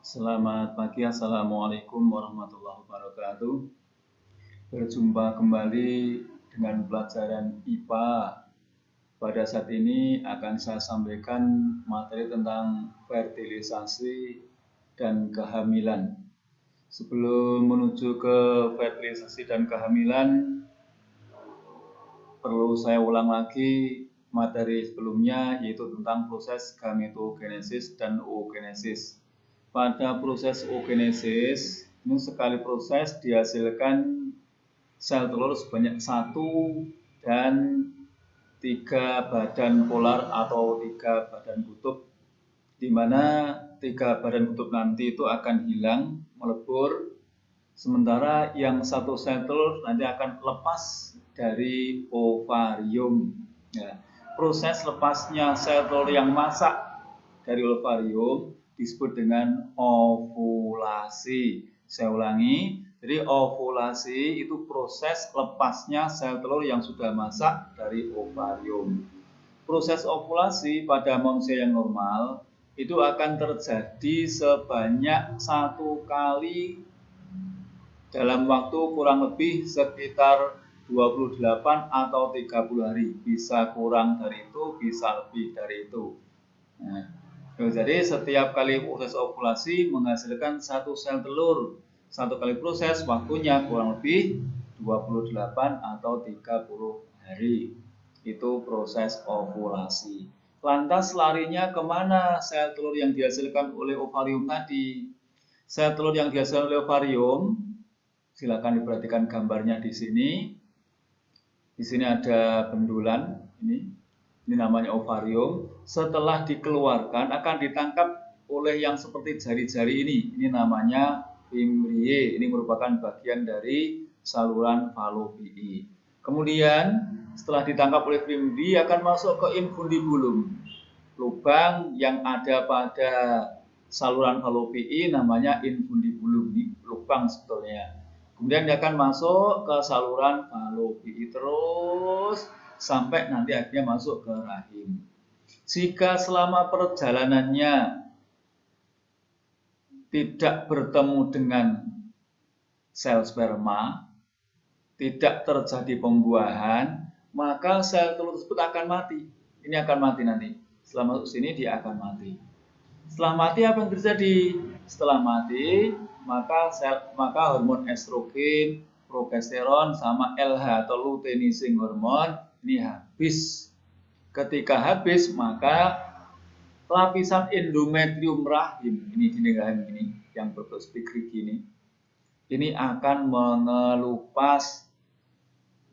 Selamat pagi, Assalamualaikum warahmatullahi wabarakatuh. Berjumpa kembali dengan pelajaran IPA. Pada saat ini akan saya sampaikan materi tentang fertilisasi dan kehamilan. Sebelum menuju ke fertilisasi dan kehamilan, perlu saya ulang lagi materi sebelumnya, yaitu tentang proses gametogenesis dan oogenesis. Pada proses oogenesis, ini sekali proses dihasilkan sel telur sebanyak 1 dan 3 badan polar atau 3 badan kutub, di mana 3 badan kutub nanti itu akan hilang, melebur, sementara yang 1 sel telur nanti akan lepas dari ovarium. Ya, proses lepasnya sel telur yang masak dari ovarium disebut dengan ovulasi. Saya ulangi, jadi ovulasi itu proses lepasnya sel telur yang sudah masak dari ovarium. Proses ovulasi pada manusia yang normal itu akan terjadi sebanyak 1 kali dalam waktu kurang lebih sekitar 28 atau 30 hari. Bisa kurang dari itu, bisa lebih dari itu. Nah, jadi setiap kali proses ovulasi menghasilkan 1 sel telur. 1 kali proses waktunya kurang lebih 28 atau 30 hari. Itu proses ovulasi. Lantas larinya kemana sel telur yang dihasilkan oleh ovarium tadi? Sel telur yang dihasilkan oleh ovarium, silakan diperhatikan gambarnya di sini. Di sini ada bendulan ini. Ini namanya ovarium. Setelah dikeluarkan akan ditangkap oleh yang seperti jari-jari ini. Ini namanya fimbriae. Ini merupakan bagian dari saluran falopii. Kemudian setelah ditangkap oleh fimbriae akan masuk ke infundibulum. Lubang yang ada pada saluran falopii namanya infundibulum. Ini lubang sebetulnya. Kemudian dia akan masuk ke saluran falopii terus sampai nanti akhirnya masuk ke rahim. Jika selama perjalanannya tidak bertemu dengan sel sperma, tidak terjadi pembuahan, maka sel telur tersebut akan mati. Ini akan mati nanti. Setelah masuk sini dia akan mati. Setelah mati apa yang terjadi? Setelah mati, maka hormon estrogen, progesteron sama LH atau luteinizing hormon ini habis. Ketika habis, maka lapisan endometrium rahim, ini dinding rahim ini yang berbentuk gerigi ini akan mengelupas.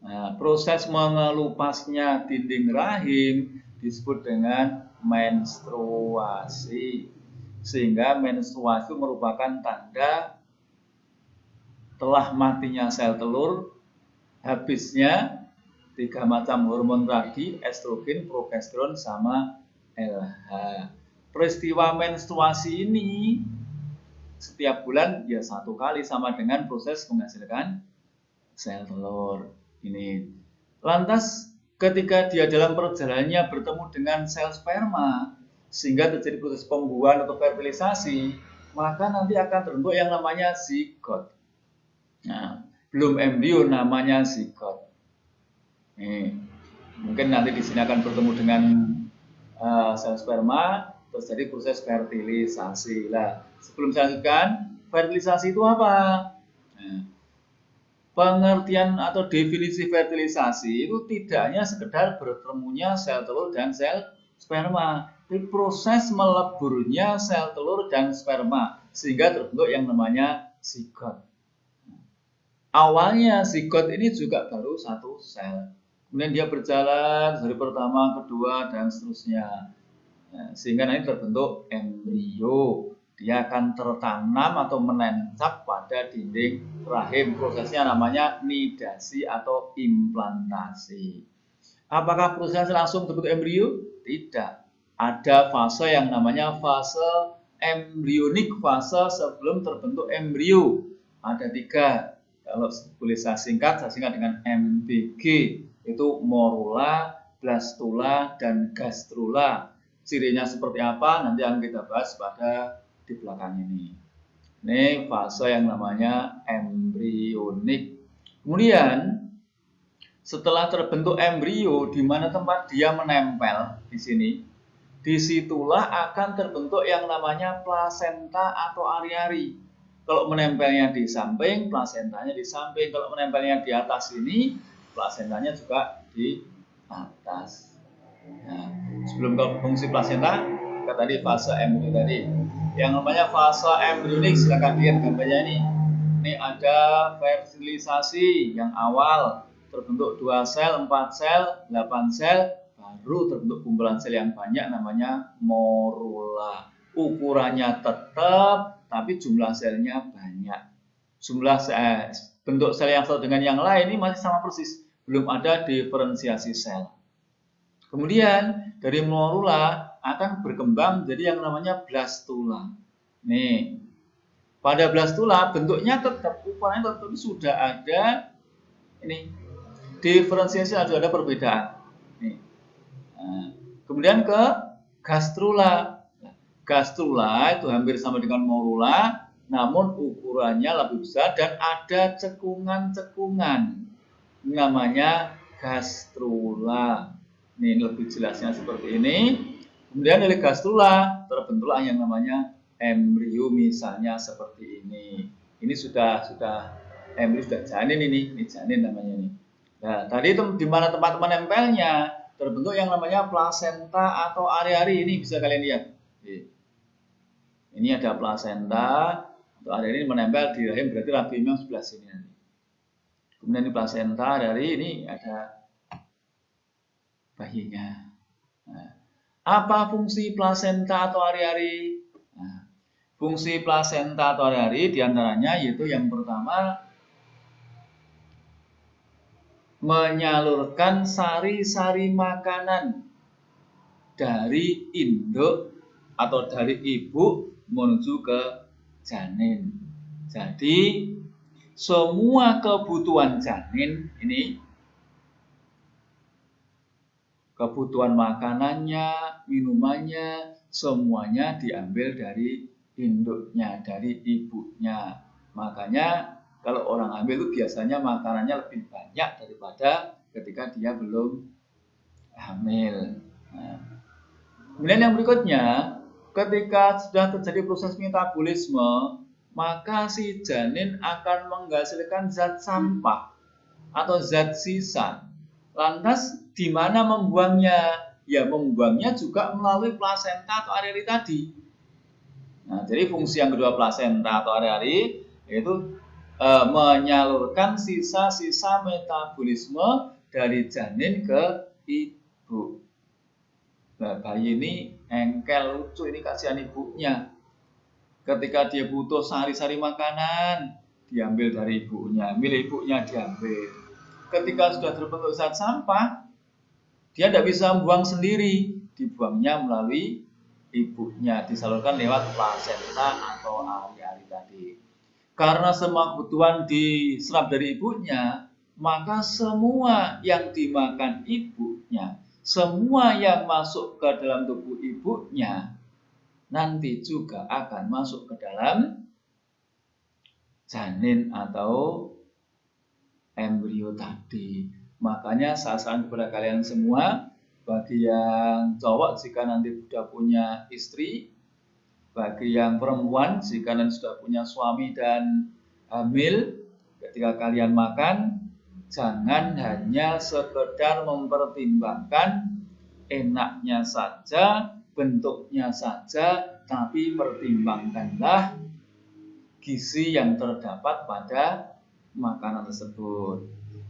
Nah, proses mengelupasnya dinding rahim disebut dengan menstruasi. Sehingga menstruasi merupakan tanda telah matinya sel telur, habisnya 3 macam hormon tadi, estrogen, progesteron, sama LH. Peristiwa menstruasi ini setiap bulan ya 1 kali, sama dengan proses menghasilkan sel telur. Ini. Lantas ketika dia dalam perjalanannya bertemu dengan sel sperma, sehingga terjadi proses pembuahan atau fertilisasi, maka nanti akan terbentuk yang namanya zigot. Nah, belum embrio namanya zigot. Mungkin nanti di sini akan bertemu dengan sel sperma, terjadi proses fertilisasi. Nah, sebelum saya lanjutkan, fertilisasi itu apa? Nah, pengertian atau definisi fertilisasi itu tidak hanya sekedar bertemunya sel telur dan sel sperma, tapi proses meleburnya sel telur dan sperma sehingga terbentuk yang namanya zigot. Awalnya zigot ini juga baru 1 sel. Kemudian dia berjalan dari pertama, kedua, dan seterusnya. Nah, sehingga nanti terbentuk embrio. Dia akan tertanam atau menancap pada dinding rahim. Prosesnya namanya nidasi atau implantasi. Apakah proses langsung terbentuk embrio? Tidak. Ada fase yang namanya fase embrionik, fase sebelum terbentuk embrio. Ada 3. Kalau boleh saya singkat dengan MBG. Itu morula, blastula, dan gastrula. Cirinya seperti apa nanti akan kita bahas pada di belakang ini. Ini fase yang namanya embrionik. Kemudian setelah terbentuk embrio, di mana tempat dia menempel di sini, disitulah akan terbentuk yang namanya plasenta atau ari-ari. Kalau menempelnya di samping, plasentanya di samping. Kalau menempelnya di atas ini, plasentanya juga di atas. Nah, sebelum ke fungsi plasenta, kita tadi fase embrio tadi. Yang namanya fase embrionik, silakan lihat gambarnya ini. Ini ada fertilisasi yang awal terbentuk 2 sel, 4 sel, 8 sel, baru terbentuk kumpulan sel yang banyak namanya morula. Ukurannya tetap, tapi jumlah selnya banyak. Bentuk sel yang satu dengan yang lain ini masih sama persis, belum ada diferensiasi sel. Kemudian dari morula akan berkembang jadi yang namanya blastula. Nih, pada blastula bentuknya tetap, ukurannya tetap, sudah ada ini diferensiasi, ada perbedaan. Nih. Nah, kemudian ke gastrula. Gastrula itu hampir sama dengan morula, namun ukurannya lebih besar dan ada cekungan-cekungan. Namanya gastrula. Ini lebih jelasnya seperti ini. Kemudian dari gastrula terbentuklah yang namanya embrio, misalnya seperti ini. Ini sudah embrio, sudah janin ini janin namanya ini. Nah, tadi itu di mana tempat menempelnya terbentuk yang namanya plasenta atau ari-ari. Ini bisa kalian lihat. Ini ada plasenta atau ari-ari ini menempel di rahim, berarti rahimnya sebelah sini nanti. Kemudian di plasenta dari ini ada bayinya. Nah, apa fungsi plasenta atau ari-ari? Nah, fungsi plasenta atau ari-ari diantaranya yaitu yang pertama menyalurkan sari-sari makanan dari induk atau dari ibu menuju ke janin. Jadi semua kebutuhan janin ini, kebutuhan makanannya, minumannya, semuanya diambil dari induknya, dari ibunya. Makanya kalau orang hamil itu biasanya makanannya lebih banyak daripada ketika dia belum hamil. Nah, kemudian yang berikutnya, ketika sudah terjadi proses metabolisme, maka si janin akan menghasilkan zat sampah atau zat sisa. Lantas di mana membuangnya? Ya, membuangnya juga melalui plasenta atau ari-ari tadi. Nah, jadi fungsi yang kedua plasenta atau ari-ari yaitu menyalurkan sisa-sisa metabolisme dari janin ke ibu. Nah, bayi ini engkel, lucu, ini kasihan ibunya. Ketika dia butuh sari-sari makanan, diambil dari ibunya, milik ibunya diambil. Ketika sudah terbentuk zat sampah, dia tidak bisa membuang sendiri, dibuangnya melalui ibunya, disalurkan lewat plasenta atau ari-ari tadi. Karena semua kebutuhan diserap dari ibunya, maka semua yang dimakan ibunya, semua yang masuk ke dalam tubuh ibunya, nanti juga akan masuk ke dalam janin atau embrio tadi. Makanya saya saran kepada kalian semua, bagi yang cowok jika nanti sudah punya istri, bagi yang perempuan jika kalian sudah punya suami dan hamil, ketika kalian makan, jangan hanya sekedar mempertimbangkan enaknya saja, bentuknya saja, tapi pertimbangkanlah gizi yang terdapat pada makanan tersebut.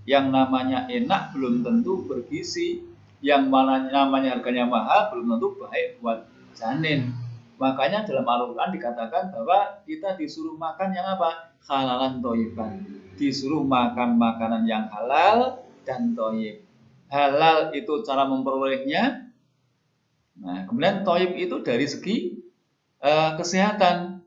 Yang namanya enak belum tentu bergizi, yang namanya harganya mahal belum tentu baik buat janin. Makanya dalam Al-Quran dikatakan bahwa kita disuruh makan yang apa? Halalan thayyiban. Disuruh makan makanan yang halal dan thayyib. Halal itu cara memperolehnya. Nah, kemudian thayyib itu dari segi kesehatan.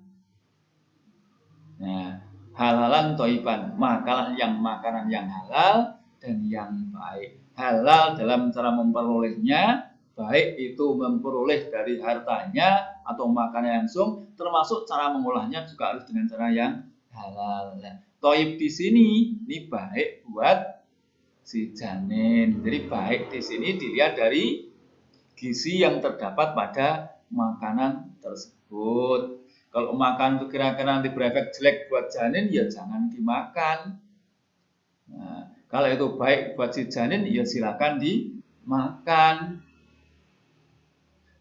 Nah, halalan thayyiban, makanan yang halal dan yang baik. Halal dalam cara memperolehnya, baik itu memperoleh dari hartanya atau makanan langsung, termasuk cara mengolahnya juga harus dengan cara yang halal. Nah, toib di sini ini baik buat si janin. Jadi baik di sini dilihat dari gizi yang terdapat pada makanan tersebut. Kalau makan itu kira-kira nanti berefek jelek buat janin, ya jangan dimakan. Nah, kalau itu baik buat si janin, ya silakan dimakan.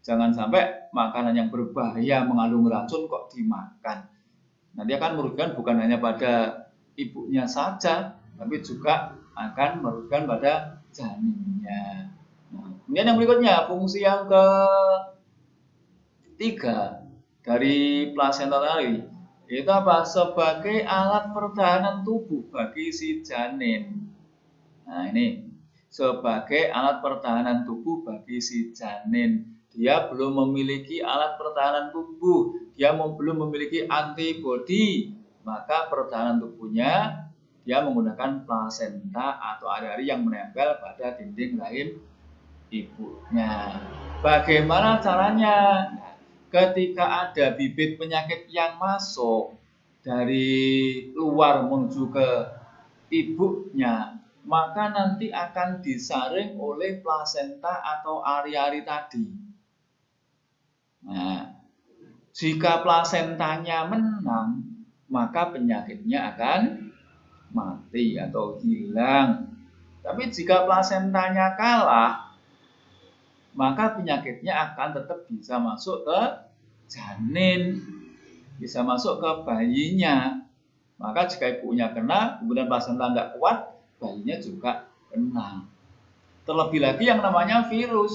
Jangan sampai makanan yang berbahaya mengandung racun kok dimakan. Nanti akan merugikan bukan hanya pada ibunya saja, tapi juga akan merugikan pada janinnya. Nah, kemudian yang berikutnya, fungsi yang ketiga dari plasenta tadi, itu apa? Sebagai alat pertahanan tubuh bagi si janin. Nah, ini sebagai alat pertahanan tubuh bagi si janin. Dia belum memiliki alat pertahanan tubuh, dia belum memiliki antibodi, maka pertahanan tubuhnya dia menggunakan plasenta atau ari-ari yang menempel pada dinding rahim ibunya. Bagaimana caranya? Ketika ada bibit penyakit yang masuk dari luar menuju ke ibunya, maka nanti akan disaring oleh plasenta atau ari-ari tadi. Nah, jika plasentanya menang, maka penyakitnya akan mati atau hilang. Tapi jika plasentanya kalah, maka penyakitnya akan tetap bisa masuk ke janin, bisa masuk ke bayinya. Maka jika ibunya kena, kemudian plasenta tidak kuat, bayinya juga kena. Terlebih lagi yang namanya virus.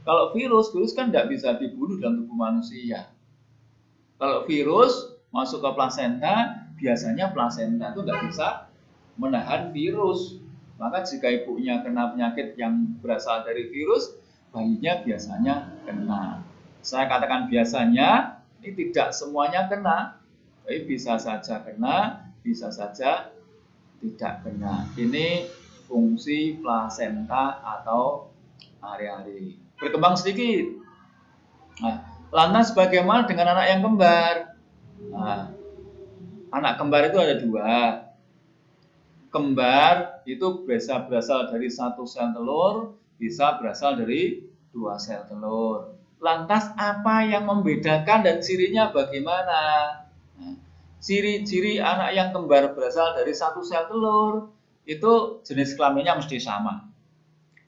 Kalau virus kan tidak bisa dibunuh dalam tubuh manusia. Kalau virus masuk ke plasenta, biasanya plasenta itu tidak bisa menahan virus. Maka jika ibunya kena penyakit yang berasal dari virus, bayinya biasanya kena. Saya katakan biasanya, ini tidak semuanya kena, tapi bisa saja kena, bisa saja tidak kena. Ini fungsi plasenta atau ari-ari. Berkembang sedikit. Nah, lantas bagaimana dengan anak yang kembar? Nah, anak kembar itu ada dua. Kembar itu bisa berasal dari satu sel telur, bisa berasal dari 2 sel telur. Lantas apa yang membedakan dan cirinya bagaimana? Nah, ciri-ciri anak yang kembar berasal dari 1 sel telur itu jenis kelaminnya mesti sama,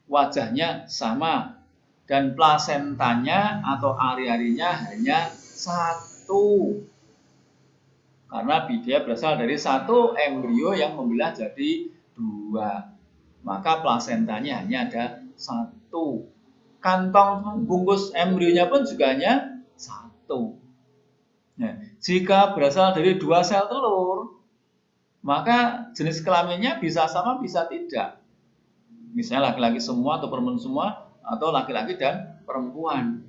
wajahnya sama, dan plasentanya atau ari-arinya hanya 1. Karena dia berasal dari 1 embrio yang membelah jadi 2. Maka plasentanya hanya ada 1. Kantong bungkus embrionya pun juga hanya 1. Nah, jika berasal dari 2 sel telur, maka jenis kelaminnya bisa sama bisa tidak. Misalnya laki-laki semua atau perempuan semua, atau laki-laki dan perempuan.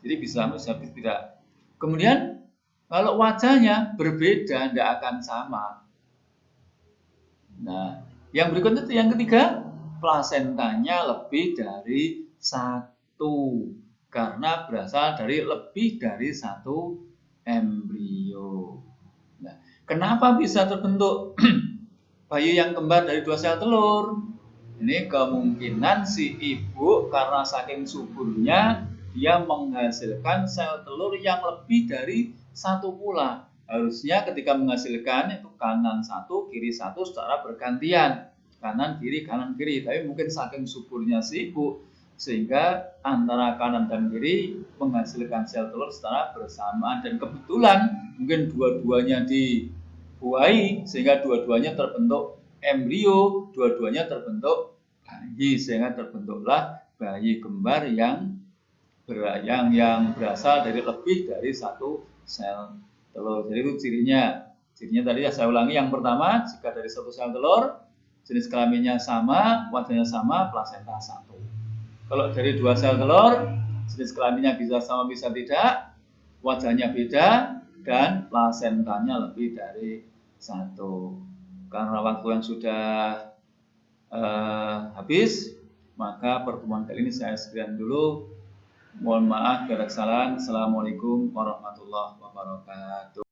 Jadi bisa tidak. Kemudian kalau wajahnya berbeda, tidak akan sama. Nah, yang berikutnya itu yang ketiga, plasentanya lebih dari 1 karena berasal dari lebih dari 1 embrio. Nah, kenapa bisa terbentuk bayi yang kembar dari 2 sel telur? Ini kemungkinan si ibu karena saking suburnya dia menghasilkan sel telur yang lebih dari 1 pula. Harusnya ketika menghasilkan itu kanan 1, kiri 1 secara bergantian. Kanan kiri, tapi mungkin saking suburnya si ibu sehingga antara kanan dan kiri menghasilkan sel telur secara bersamaan, dan kebetulan mungkin dua-duanya dibuahi sehingga dua-duanya terbentuk embrio, dua-duanya terbentuk bayi, sehingga terbentuklah bayi kembar yang berasal dari lebih dari 1 sel telur. Jadi itu cirinya tadi saya ulangi. Yang pertama, jika dari 1 sel telur, jenis kelaminnya sama, wajahnya sama, plasenta 1. Kalau dari 2 sel telur, jenis kelaminnya bisa sama bisa tidak, wajahnya beda, dan plasentanya lebih dari 1. Karena waktu yang sudah habis, maka pertemuan kali ini saya sekian dulu. Mohon maaf, ada kesalahan. Assalamualaikum warahmatullahi wabarakatuh.